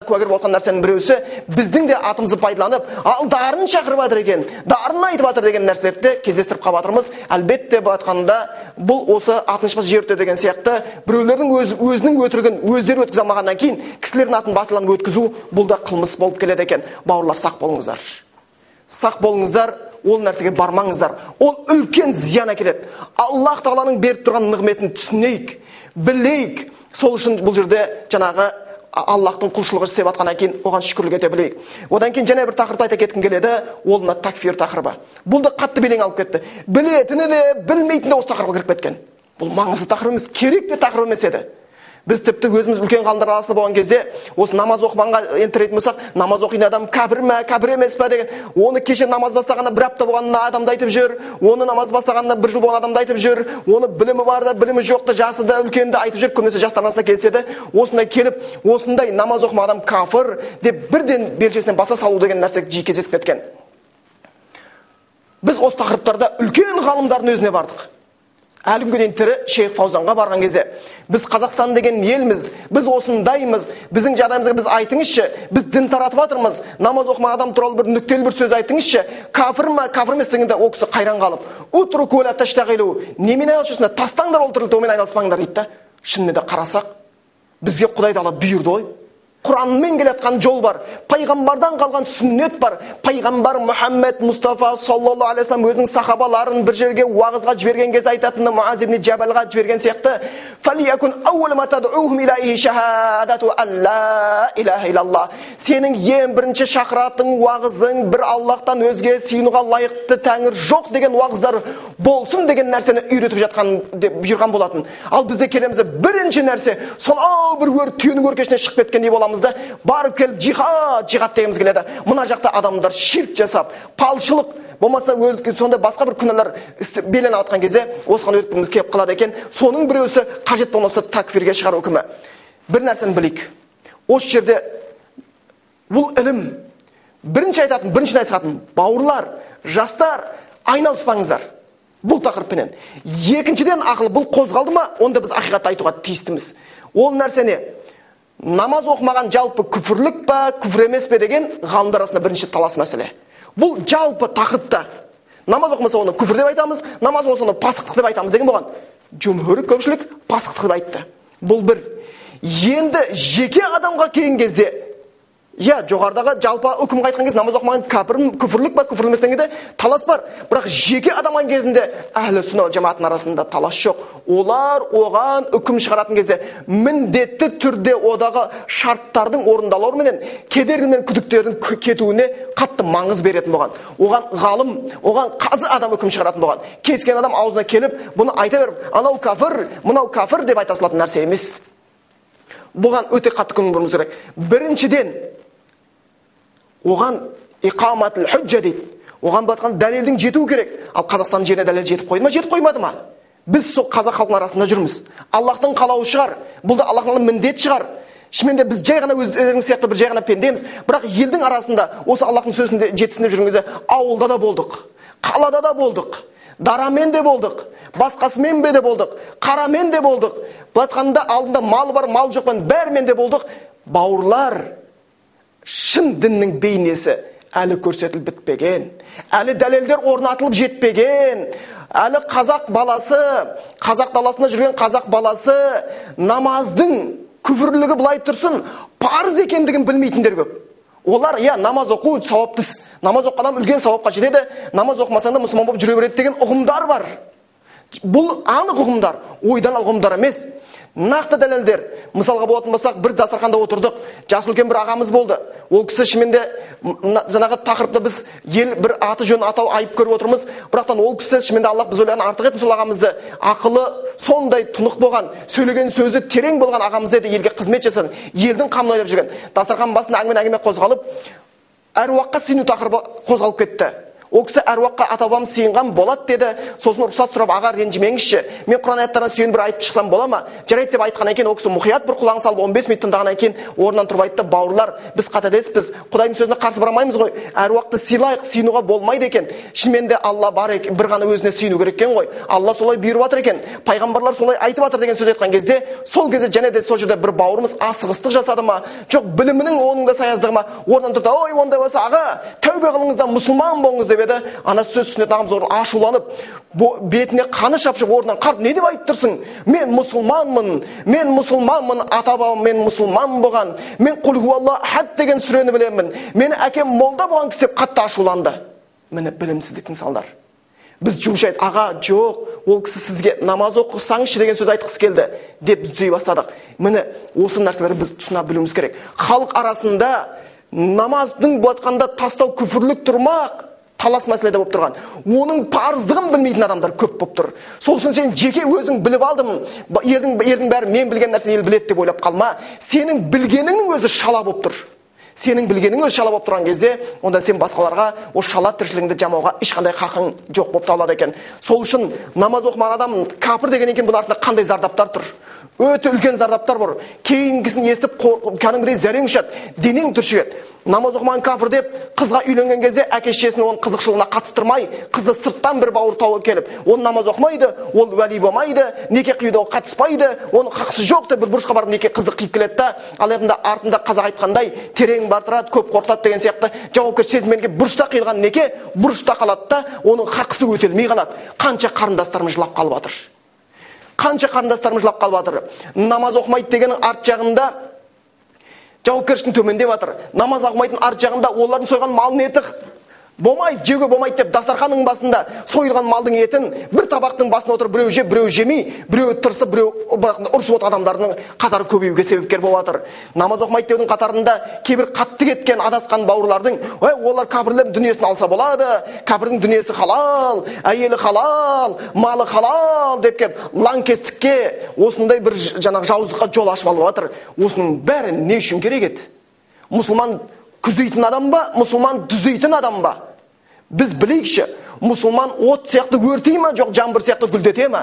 куәгер болған нәрсенің біреусі біздің де атымызды пайдаланып, ал дарын шақырып жатыр екен, дарын айтып жатыр деген нәрселерді кездестіріп қалып жатырмыз. Әлбетте айтқанда бұл осы 60 жер өте деген сияқты біреулердің өзінің өтірігін өздері өткізе алмағаннан кейін кісілердің атын батылдан өткізу бұл да қылмыс болып келеді екен. Бауырлар, сақ болыңыздар. Сақ болыңыздар, ол нәрсеге бармаңыздар. Ол үлкен зиян әкеледі. Аллах Тағаланың беріп тұрған нығметін түсінейік, білейік. Сол үшін бұл жерде жаңағы Аллахтың құлшылығы істеп жатқаннан кейін оған шүкірлік ете білейік. Одан кейін және бір тақырыпты айта кеткім келеді, ол мына такфир тақырыбы. Бұл да қатты белең алып кетті. Білетіні де, білмейтіні де осы тақырыпқа кіріп кеткен. Бұл маңызды тақырып емес, керек те тақырып емес еді. Біз тіпті өзіміз үлкен ғалымдар арасында болған кезде осы намаз оқыманға ентірейтін болсақ, намаз оқитын адам кәпір ме, кәпір емес пе деген. Оны кеше намаз бастағанда бір апта болғанына адамды айтып жүр, оны намаз бастағанда бір жыл болған адамды айтып жүр, оны білімі бар да, білімі жоқ та, жасы да үлкенді айтып жүр. Көбінесе жастар арасында келіседі. Осындай келіп, осындай намаз оқымаған адам кәпір деп бірден белшесінен баса салу деген нәрсе жиі кездесіп кеткен. Біз осы тақырыптарда үлкен ғалымдардың өзіне бардық. Әлі күнге дейін тірі Шейх Фаузанға барған кезде біз Қазақстан деген елміз, біз осындаймыз, біздің жағдайымызға біз айтыңызшы, біз дін таратып жатырмыз, намаз оқымаған адам туралы бір нүктелі бір сөз айтыңызшы, кәпір ме, кәпір емес дегенде ол кісі қайран қалып, утруку ла таштағилу, немен айналысасыңдар, тастаңдар ол тірлікті, айналыспаңдар дейді да. Шынымен де қарасақ, бізге Құдай Тағала бұйырды ғой. Құранмен келетқан жол бар, пайғамбардан қалған сүннет бар. Пайғамбар Мұхаммед Мұстафа саллаллаху алейхи вассалам өзінің сахабаларын бір жерге уағызға жіберген кезде айтатыны Муаз ибн Джабалға жіберген сияқты: "Фалиякун аувал ма тад'ухум илайхи шахадату алла илаха иллаллах." Сенің ең бірінші шақыратың уағызың бір Аллахтан өзге сыйынуға лайықты тәңір жоқ деген уағыздар болсын деген нәрсені үйретіп жатқан деп бұйырған болатын. Ал бізде келеміз бірінші нәрсе сонау бір түйенің өркешіне шығып кеткендей боламыз. Барып келіп жихад дегіміз келеді. Мына жақта адамдар ширк жасап, палшылық, болмаса сондай басқа бір күнәлар белене атқан кезде осыған өткіміз келіп қалады екен. Соның біреусі қажет болмаса такфирге шығар үкімі. Бір нәрсені білейік. Осы жерде бұл ілім бірінші айтатын, бірінші насихатым: бауырлар, жастар, айналыспаңыздар бұл тақырыппенен. Екіншіден, ақыл бұл қозғалды ма, онда біз ақиқатты айтуға тиістіміз. Ол нәрсені намаз оқымаған жалпы күфірлік па, күфір емес пе деген ғалымдар арасында бірінші талас мәселе. Бұл жалпы тақырыпта. Намаз оқымаса оны күфір деп айтамыз, намаз оқымаса оны пасықтық деп айтамыз деген болған. Жүмһүр көпшілік пасықтық деп айтты. Бұл бір. Енді жеке адамға келген кезде, жоғарыдағы жалпы үкімге айтқан кезде намаз оқымаған кәпір, күфірлік па, күфір емес дегенде талас бар. Бірақ жеке адамның кезінде әхлі сүнна жамааттың арасында талас жоқ. Олар оған үкім шығаратын кезде міндетті түрде одағы шарттардың орындалуы менен кедергі мен күдіктердің кетуіне қатты маңыз беретін болған. Оған ғалым, оған қазы адам үкім шығаратын болған. Кез келген адам аузына келіп, бұны айта беріп, анау кәфір, мынау кәфір деп айта салатын нәрсе емес. Бұған өте қатты көңіл бөлуіміз керек. Біріншіден, оған иқаматул худжа дейді. Оған батқан дәлелдің жетуі керек. Ал Қазақстан жеріне дәлел жетіп қойды ма, жетіп қоймады ма? Біз сол қазақ халқының арасында жүрміз. Аллахтың қалауы шығар. Бұл да Аллахтың міндет шығар. Шынымен де біз жай ғана өздеріңіз сияқты бір жай ғана пендеміз. Бірақ елдің арасында осы Аллахтың сөзінде жетісінде жүрген кезде ауылда да болдық, қалада да болдық, дарамен де болдық, басқасымен де болдық, қарамен де болдық. Бұлатқанда алдында мал бар, мал жоқпен бәрімен де болдық. Бауырлар, шын діннің бейнесі әлі көрсетіліп бітпеген, әлі дәлелдер орнатылып жетпеген, әлі қазақ баласы, қазақ даласында жүрген қазақ баласы намаздың күфірлігі былай тұрсын, парыз екендігін білмейтіндер көп. Олар намаз оқу сауапты, намаз оққан адам үлкен сауапқа жетеді, намаз оқымасаң да мұсылман болып жүре береді деген ұғымдар бар. Бұл анық ұғымдар, ойдан ұғымдар емес. Нақты дәлелдер. Мысалға болатын болсақ, бір дастарханда отырдық, жасы үлкен бір ағамыз болды. Ол кісі шынымен жаңағы тақырыпта біз ел бір аты жөн атау айып көріп отырмыз. Бірақтан ол кісі шынымен Аллах біз ойлаған артық етін сол ағамызды. Ақылы сондай тұнық болған, сөйлеген сөзі терең болған ағамыз еді, елге қызмет жасаған, елдің қамын ойлап жүрген. Дастархан басында әңгіме қозғалып, әруаққа сыйыну тақырыбы қозғалып кетті. Ол кісі әруаққа ата-бабам сыйынған болады деді. Сосын рұқсат сұрап, аға ренжімеңізші, мен Құран аяттарынан сүйен бір айтып шықсам бола ма? Жарайды деп айтқаннан кейін ол кісі мұқият бір құлағын салып 15 минут тыңдағаннан кейін орнынан тұрып айтты: бауырлар, біз қателеспіз, Құдайдың сөзіне қарсы бара алмаймыз ғой, әруақты сыйлайық, сыйынуға болмайды екен. Шынымен де Алла бар екен, бір ғана өзіне сыйыну керек екен ғой. Алла солай бұйырып жатыр екен, пайғамбарлар солай айтып жатыр деген сөз айтқан кезде, сол кезде және де сол жерде бір бауырымыз асығыстық жасады ма, жоқ білімінің оның да саяздығы ма, орнынан тұрды: ой, ондай болса аға, тәубе қылыңыз да мұсылман болыңыз деп еді. Ана сөз түсінетін ағамыз орын ашуланып, бетіне қаны шапшып орнынан: қарт, не деп айтып тұрсың? Мен мұсылманмын, ата-бабам мен мұсылман болған, мен құл хуалла ахад деген сүрені білемін, мені әкем молда болған кісі деп қатты ашуланды. Міне білімсіздіктің салдары. Біз жұмшайды: аға, жоқ, ол кісі сізге намаз оқысаңызшы деген сөз айтқысы келді деп түзей бастадық. Міне осы нәрселерді біз түсіне білуіміз керек. Халық арасында намаздың бұлатқанда тастау күфірлік тұрмақ талас мәселеде болып тұрған. Оның парыздығын білмейтін адамдар көп болып тұр. Сол үшін сен жеке өзің біліп алдым, елдің бәрі мен білген нәрсені ел біледі деп ойлап қалма. Сенің білгеніңнің өзі шала болып тұр. Сенің білгенің өзі шала болып тұрған кезде, онда сен басқаларға о шала тіршілігіңді жамауға ешқандай хақың жоқ болып табылады екен. Сол үшін намаз оқымаған адам кәпір деген екен, бұның артында қандай зардаптар тұр? Өте үлкен зардаптар бар. Кейінгісін естіп кәдімгідей зәрең ұшады, денең түршігеді. Намаз оқымаған кәпір деп қызға үйленген кезде әке-шешесін оның қызықшылығына қатыстырмай, қызды сырттан бір бауыр тауып келіп, ол намаз оқымайды, ол уәли болмайды, неке қиюға қатыспайды, оның хақысы жоқ деп бір бұрышқа барып неке қызды қиып келеді да, ал артында қазақ айтқандай терең бартырады, көп қорқытады деген сияқты жауапкершілік сезіммен бұрышта қиылған неке бұрышта қалады да, оның хақысы өтелмей қалады. Қанша қарындастарымыз жылап қалып жатыр. Қанша қарындастарымыз жылап қалып жатыр. Намаз оқымайды дегеннің арт жағында жауапкершіліктің төмендеп жатыр. Намаз оқымайтын арт жағында олардың сойған малын еті болмайды, жеуге болмайды деп дастарханның басында сойылған малдың етін бір табақтың басына отырып біреу жеп, біреу жемей, біреу тырысып, біреу ұрысып отырған адамдардың қатары көбеюге себепкер болып жатыр. Намаз оқымайды деудің қатарында кейбір қатты кеткен адасқан бауырлардың: ой, олар кәпірлер дүниесін алса болады, кәпірдің дүниесі халал, әйелі халал, малы халал деп келіп лаңкестікке, осындай бір жауыздыққа жол ашып алып жатыр. Осының бәрі не үшін керек еді? Мұсылман күзейтін адам ба, мұсылман дүзейтін адам ба? Біз білейікші, мұсылман от сияқты өртей ма, жоқ жаңбыр сияқты гүлдете ма?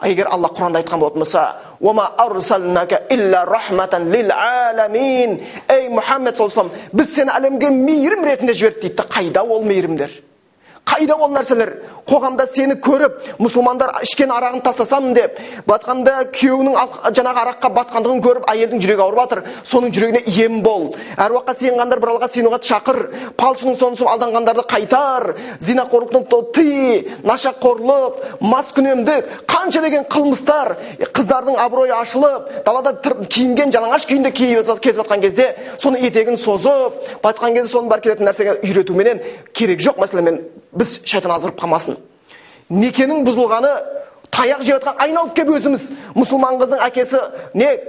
Егер Алла Құранда айтқан болатын болса: "Уама арсалнака илля рахматан лил аламин", ей Мұхаммед саллаллаху алейхи ва саллям, біз сені әлемге мейірім ретінде жібердік дейді. Қайда ол мейірімдер? Қайда ол нәрселер? Қоғамда сені көріп, мұсылмандар ішкен арағын тастасам деп, батқанда күйеуінің жаңағы араққа батқандығын көріп, әйелдің жүрегі ауырып жатыр. Соның жүрегіне ем бол. Әруаққа сыйынғандар бір Аллаға сыйынуға шақыр. Палшының сонысы алданғандарды қайтар. Зинақорлықтан тый, нашақорлық, маскүнемдік, қанша деген қылмыстар, қыздардың абыройы ашылып, далада киінген жалаңаш күйінде кезіп жатқан кезде, соны етегін созып, батқан кезде соның бар келетін нәрсеге үйретуменен керек жоқ мәселемен біз шайтан азырып қалмасын. Некенің бұзылғаны таяқ жеп жатқан айналып кеп өзіміз мұсылман қыздың әкесі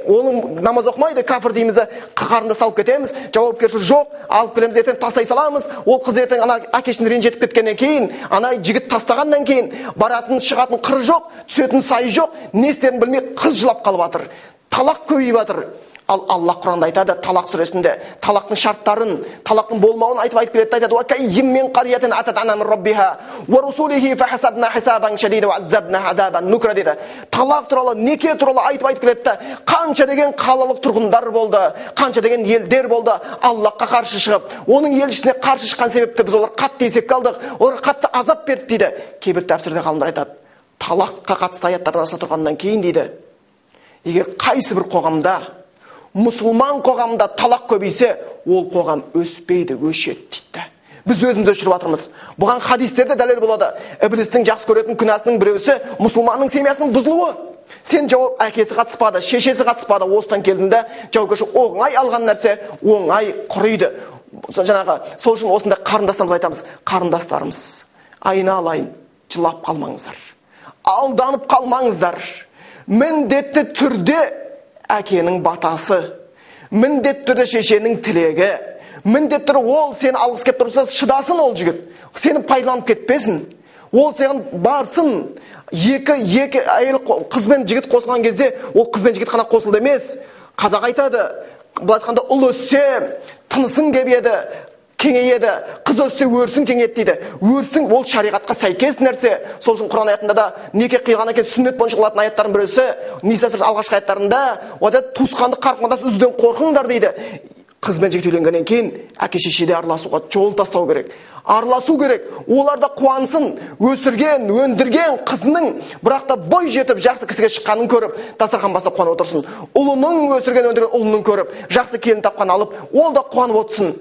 оның намаз оқымайды, кәпір дейміз, қарында салып кетеміз, жауапкершілік жоқ, алып келеміз, ертең тастай саламыз. Ол қыз ертең ана әкесін ренжітіп кеткеннен кейін, ана жігіт тастағаннан кейін баратын шығатын қыры жоқ, түсетін сайы жоқ, не істерін білмей қыз жылап қалып жатыр. Талақ көбейіп жатыр. Ал Алла Құранда айтады, Талақ сүресінде талақтың шарттарын, талақтың болмауын айтып келеді, айтады: "Вакайим мин қариятин атат ан раббиха ва русулихи фахасабна хисабан шадида ва азабна азабан нукра" дейді. Талақ туралы, неке туралы айтып келеді. Қанша деген қалалық тұрғындар болды, қанша деген елдер болды Аллахқа қарсы шығып, оның елшісіне қарсы шыққан себепті біз олар қатты есепке алдық, оларға қатты азап берді дейді. Кейбір тәпсірде ғалымдар айтады, талаққа қатысты аяттардың арасында тұрғаннан кейін дейді, егер қайсы бір қоғамда, мұсылман қоғамда талақ көбейсе, ол қоғам өспейді, өшеді дейді. Біз өзіміз өшіріп жатырмыз. Бұған хадистерде дәлел болады. Іблістің жақсы көретін күнәсінің біреусі мұсылманның семьясының бұзылуы. Сен жауап, әкесі қатыспады, шешесі қатыспады, осыдан келдіңде жауапкершілік оңай алған нәрсе оңай құриды. Жаңағы сол үшін осындай қарындастарымыз айтамыз: қарындастарымыз, айналайын, жылап қалмаңыздар, алданып қалмаңыздар. Міндетті түрде әкенің батасы, міндетті түрде шешенің тілегі, міндетті түрде ол сені алғысы кеп тұрса шыдасын, ол жігіт сені пайдаланып кетпесін, ол саған барсын. Екі әйел қыз бен жігіт қосылған кезде ол қыз бен жігіт қана қосылды емес. Қазақ айтады, былай айтқанда ұл өссе тынысың кебеді, кеңейеді, қыз өссе өрсін кеңейеді дейді. Өрсін ол шариғатқа сәйкес нәрсе. Сол үшін Құран аятында да неке қиғаннан кейін сүннет бойынша қылатын аяттардың бірісі, Ниса сүресінің алғашқы аяттарында, ода туысқанды қарқындас үзден қорқыңдар дейді. Қыз бен жігіт үйленгеннен кейін әке шешеде араласуға жол тастау керек. Араласу керек. Олар да қуансын. Өсірген, өндірген қызының бірақ та бой жетіп жақсы кісіге шыққанын көріп, дастархан басында қуанып отырсын. Ұлының өсірген, өндірген ұлының көріп, жақсы келін тапқан алып, ол да қуанып отырсын.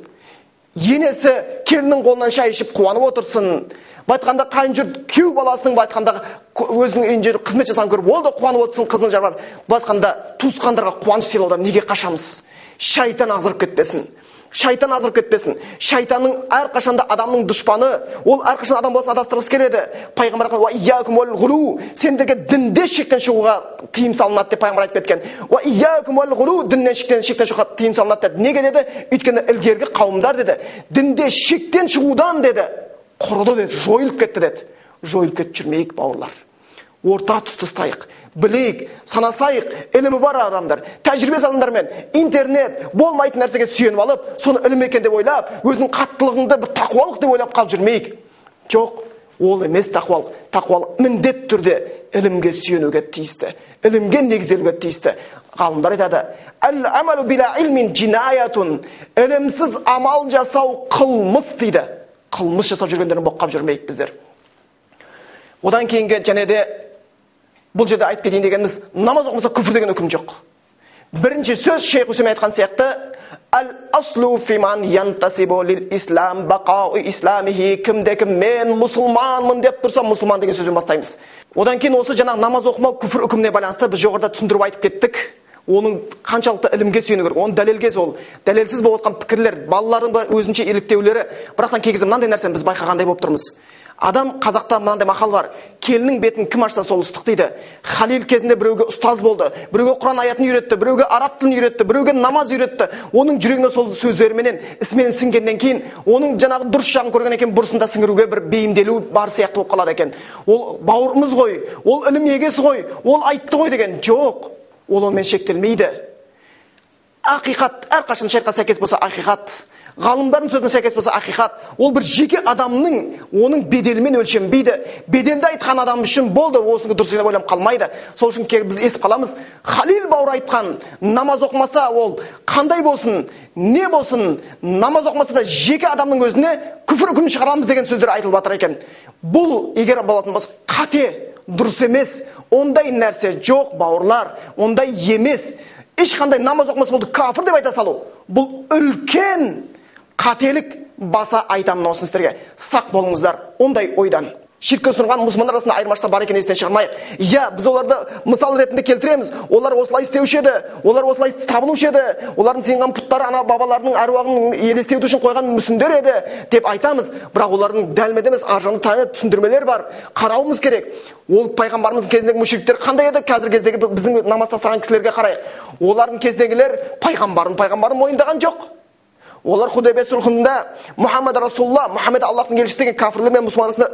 Енесі келіннің қолынан шай ішіп қуанып отырсын. Байтқанда қайынжұрт күйеу баласының байтқанда өзінің үйінде қызмет жасағанын көріп, ол да қуанып отырсын қызының жағынан. Байтқанда туысқандарға қуаныш сыйлаудан неге қашамыз? Шайтан азырып кетпесін. Шайтан азырып кетпесін. Шайтанның әрқашанда адамның дұшпаны, ол әрқашан адам болса адастырғысы келеді. Пайғамбар ва иякум вал ғулу, сендерге дінде шектен шығуға тыйым салынады деп пайғамбар айтып кеткен. Ва иякум вал ғулу, діннен шектен шығуға тыйым салынады деді. Неге деді? Өйткені ілгергі қауымдар деді, дінде шектен шығудан деді, құрыды деді, жойылып кетті деді. Жойылып кетіп жүрмейік, бауырлар. Орта тұсты ұстайық, білейік, санасайық, ілімі бар адамдар, тәжірибесі адамдармен, интернет, болмайтын нәрсеге сүйеніп алып, соны ілім екен деп ойлап, өзінің қаттылығыңды бір тақуалық деп ойлап қалып жүрмейік. Жоқ, ол емес тақуалық. Тақуалық міндет түрде ілімге сүйенуге тиісті, ілімге негізделуге тиісті. Ғалымдар айтады, әл-амалу биля илмин джинаятун, ілімсіз амал жасау қылмыс дейді. Қылмыс жасап жүргендерін боққап жүрмейік біздер. Одан кейінгі және де бұл жерде айтып кетейін дегеніміз, намаз оқымаса күфір деген үкім жоқ. Бірінші сөз Шейх Усеймин айтқан сияқты, «Ал-аслу фиман янтасибу лил-ислам бақау исламихи», кімде-кім мен мұсылманмын деп тұрса, мұсылман деген сөзбен бастаймыз. Одан кейін осы жаңағы намаз оқымау күфір үкіміне байланысты біз жоғарыда түсіндіріп айтып кеттік. Оның қаншалықты ілімге сүйену керек, оның дәлелге сол, дәлелсіз болып отқан пікірлер, балалардың өзінше еліктеулері, бірақтан кей кезде мынандай нәрсені біз байқағандай болып тұрмыз. Адам қазақта мынандай мақал бар, келінің бетін кім ашса сол ыстық дейді. Халил кезінде біреуге ұстаз болды, біреуге Құран аятын үйретті, біреуге араб тілін үйретті, біреуге намаз үйретті. Оның жүрегіне сол сөздеріменен, ісіменен сіңгеннен кейін, оның жаңағы дұрыс жағын көргеннен кейін бұрысында сіңіруге бір бейімделу бар сияқты болып қалады екен. Ол бауырымыз ғой, ол ілім егесі ғой, ол айтты ғой деген. Жоқ, ол онымен шектелмейді. Ақиқат әрқашан шартқа сәйкес болса ақиқат, ғалымдардың сөзіне сәйкес болса ақиқат, ол бір жеке адамның оның беделімен өлшенбейді. Беделді айтқан адам үшін болды, осыны дұрыс деп ойлап қалмайды. Сол үшін біз естіп қаламыз, Халил бауыр айтқан, намаз оқымаса ол қандай болсын, не болсын, намаз оқымаса да жеке адамның өзіне күфір үкімін шығарамыз деген сөздер айтылып жатыр екен. Бұл егер болатын болса қате, дұрыс емес. Ондай нәрсе жоқ, бауырлар, ондай емес. Ешқандай намаз оқымаса болды кафір деп айта салу. Бұл үлкен қателік. Баса айтамын осыны сіздерге. Сақ болыңыздар ондай ойдан. Ширкке ұсынған мұсылмандар арасында айырмашылық бар екенін естен шығармайық. Иә, біз оларды мысал ретінде келтіреміз. Олар осылай істеуші еді, олар осылай табынушы еді, олардың сыйынған пұттары ана бабаларының әруағын елестету үшін қойған мүсіндер еді деп айтамыз. Бірақ олардың дәлме емес аржаны таңы түсіндірмелер бар. Қарауымыз керек. Ол пайғамбарымыздың кезіндегі мүшриктер қандай еді? Қазіргі кездегі біздің намаз тастаған кісілерге қарайық. Олардың кездегілер пайғамбарын мойындаған жоқ. Олар Худайбия сұлхында Мұхаммед Расулла, Мұхаммед Аллахтың елшісі деген кафірлер мен мұсылман арасында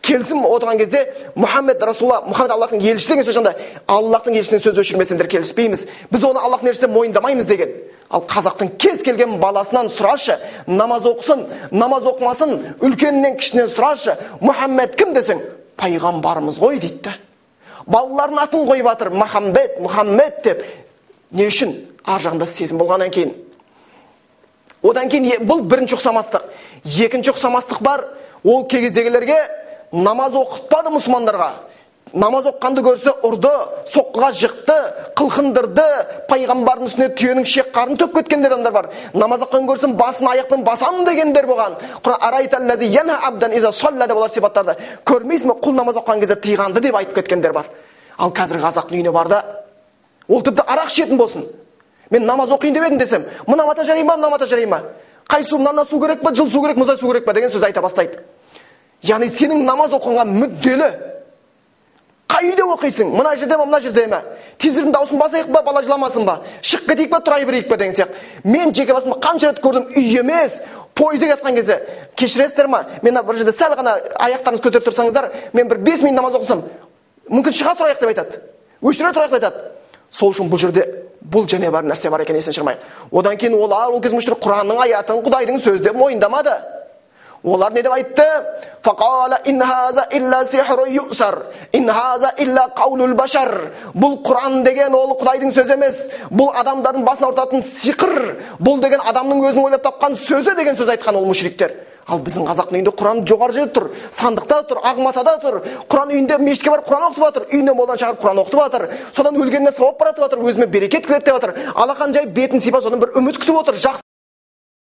келісім отырған кезде Мұхаммед Расулла, Мұхаммед Аллахтың елшісі деген сөз жанда Аллахтың елшісіне сөз өшірмесеңдер келіспейміз. Біз оны Аллахтың елшісі мойындамаймыз деген. Ал қазақтың кез келген баласынан сұрашы, намаз оқысын, намаз оқымасын, үлкенінен кішінен сұрашы, Мұхаммед кім десең, пайғамбарымыз ғой дейді. Балалардың атын қойып жатыр, Мұхаммед деп. Не үшін? Ар жағында сезім болғаннан кейін. Одан кейін бұл бірінші ұқсамастық. Екінші ұқсамастық бар. Ол кездегілерге намаз оқытпады мұсылмандарға. Намаз оққанды көрсе ұрды, соққыға жықты, қылқындырды, пайғамбардың үстіне түйенің шек қарын төк кеткендер адамдар бар. Намаз оққан көрсін басын аяқпен басамын дегендер болған. Арайталлази янха абдан иза салла деп олар сипаттарды. Көрмейсің бе, құл намаз оққан кезде тыйғанды деп айтып кеткендер бар. Ал қазір қазақтың үйіне барда ол тіпті арақ ішетін болсын. Мен намаз оқиын деп едім десем, мына мата жарай ма, мына мата жарай ма? Қай су, мынаны су керек па, жыл су керек, мұзай су керек па деген сөз айта бастайды. Яғни сенің намаз оқуға мүдделі. Қай үйде оқисың? Мына жерде ме, мына жерде ме? Тезірдің даусын басайық ба, бала жыламасын ба? Шық кетейік па, тұрай берейік па деген сияқты. Мен жеке басыма қанша рет көрдім, үй емес, пойызда жатқан кезде, кешіресіздер ма? Мен бір жерде сәл ғана аяқтарыңыз көтеріп тұрсаңыздар, мен бір 5 минут намаз оқысам, мүмкін шыға тұрайық деп айтады. Өшіре тұрайық деп айтады. Сол үшін бұл жерде Бұл және бар нәрсе бар екен, есін шырмайық. Одан кейін олар ол кез мүшрик Құранның аятын Құдайдың сөзі деп мойындамады. Олар не деп айтты? Фақала ин хаза илля сихру юсар. Ин хаза илля қаулул башар. Бұл Құран деген ол Құдайдың сөзі емес. Бұл адамдардың басына ортатын сиқыр. Бұл деген адамның өзінің ойлап тапқан сөзі деген сөз айтқан ол мүшриктер. Ал біздің қазақтың үйінде Құран жоғары жерде тұр, сандықта тұр, ағматада тұр. Құран үйінде мешітке барып Құран оқытып жатыр, үйіне молдан шығарып Құран оқытып жатыр. Содан өлгеніне сауап баратып жатыр, өзіме берекет кіреді деп жатыр. Алақан жай бетін сипап содан бір үміт күтіп отыр.